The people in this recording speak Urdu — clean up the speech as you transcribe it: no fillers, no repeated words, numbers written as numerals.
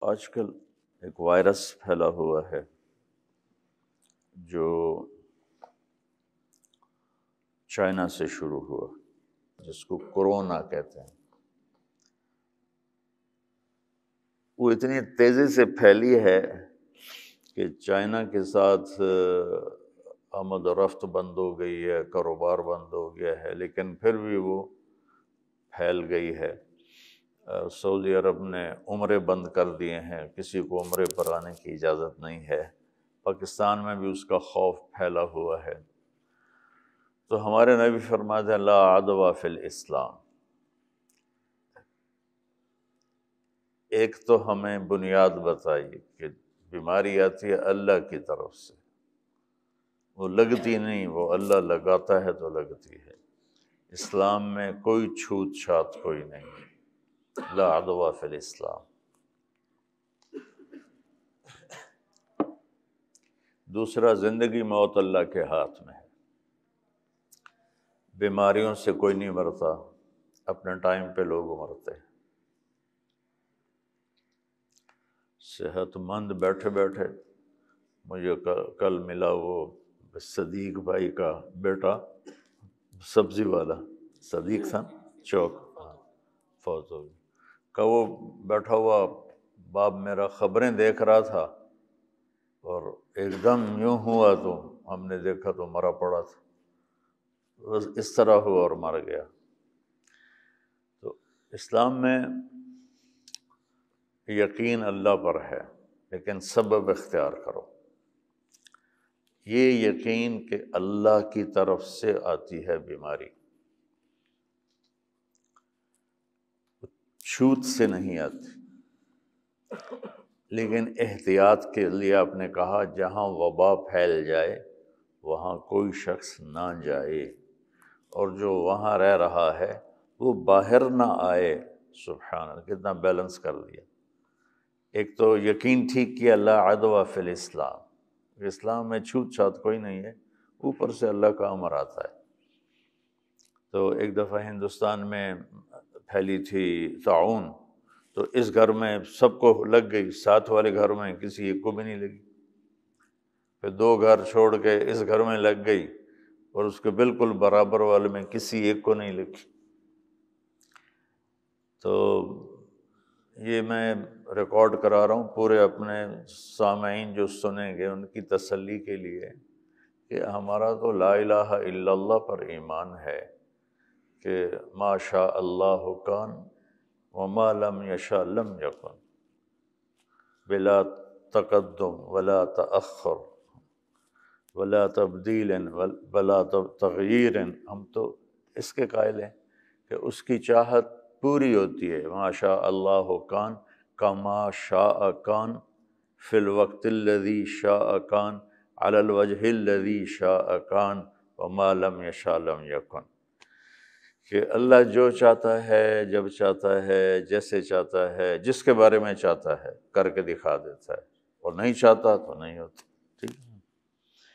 آج کل ایک وائرس پھیلا ہوا ہے جو چائنا سے شروع ہوا، جس کو کورونا کہتے ہیں۔ وہ اتنی تیزی سے پھیلی ہے کہ چائنا کے ساتھ آمد و رفت بند ہو گئی ہے، کاروبار بند ہو گیا ہے، لیکن پھر بھی وہ پھیل گئی ہے۔ سعودی عرب نے عمرے بند کر دیے ہیں، کسی کو عمرے پر آنے کی اجازت نہیں ہے۔ پاکستان میں بھی اس کا خوف پھیلا ہوا ہے۔ تو ہمارے نبی فرماتے ہیں لا عدوى فی الاسلام۔ ایک تو ہمیں بنیاد بتائی کہ بیماری آتی ہے اللہ کی طرف سے، وہ لگتی نہیں، وہ اللہ لگاتا ہے تو لگتی ہے۔ اسلام میں کوئی چھوت چھات کوئی نہیں، لا عدوى فی الاسلام۔ دوسرا، زندگی موت اللہ کے ہاتھ میں ہے۔ بیماریوں سے کوئی نہیں مرتا، اپنے ٹائم پہ لوگ مرتے ہیں۔ صحت مند بیٹھے بیٹھے مجھے کل ملا وہ صدیق بھائی کا بیٹا، سبزی والا صدیق تھا چوک، فوت ہو گیا۔ کہ وہ بیٹھا ہوا باپ میرا خبریں دیکھ رہا تھا اور ایک دم یوں ہوا تو ہم نے دیکھا تو مرا پڑا تھا، بس اس طرح ہوا اور مر گیا۔ تو اسلام میں یقین اللہ پر ہے، لیکن سبب اختیار کرو۔ یہ یقین کہ اللہ کی طرف سے آتی ہے بیماری، چھوت سے نہیں آتی۔ لیکن احتیاط کے لیے آپ نے کہا جہاں وبا پھیل جائے وہاں کوئی شخص نہ جائے، اور جو وہاں رہ رہا ہے وہ باہر نہ آئے۔ سبحان اللہ، کتنا بیلنس کر لیا۔ ایک تو یقین ٹھیک کیا لا عدوى فی الاسلام، اسلام میں چھوت چھات کوئی نہیں ہے، اوپر سے اللہ کا امر آتا ہے۔ تو ایک دفعہ ہندوستان میں پھیلی تھی طاعون، تو اس گھر میں سب کو لگ گئی، ساتھ والے گھر میں کسی ایک کو بھی نہیں لگی، پھر 2 گھر چھوڑ کے اس گھر میں لگ گئی، اور اس کے بالکل برابر والے میں کسی ایک کو نہیں لگی۔ تو یہ میں ریکارڈ کرا رہا ہوں پورے اپنے سامعین جو سنیں گے ان کی تسلی کے لیے کہ ہمارا تو لا الہ الا اللہ پر ایمان ہے کہ ما شاء اللہ کان وما لم یشاء لم یکن، بلا تقدم ولا تأخر ولا تبدیل ولا تغییر۔ ہم تو اس کے قائل ہیں کہ اس کی چاہت پوری ہوتی ہے۔ ما شاء اللہ کان کما شاء کان فی الوقت الذی شاء کان علی الوجہ الذی شاء کان وما لم یشاء لم یکن، کہ اللہ جو چاہتا ہے، جب چاہتا ہے، جیسے چاہتا ہے، جس کے بارے میں چاہتا ہے کر کے دکھا دیتا ہے، اور نہیں چاہتا تو نہیں ہوتا۔ ٹھیک ہے۔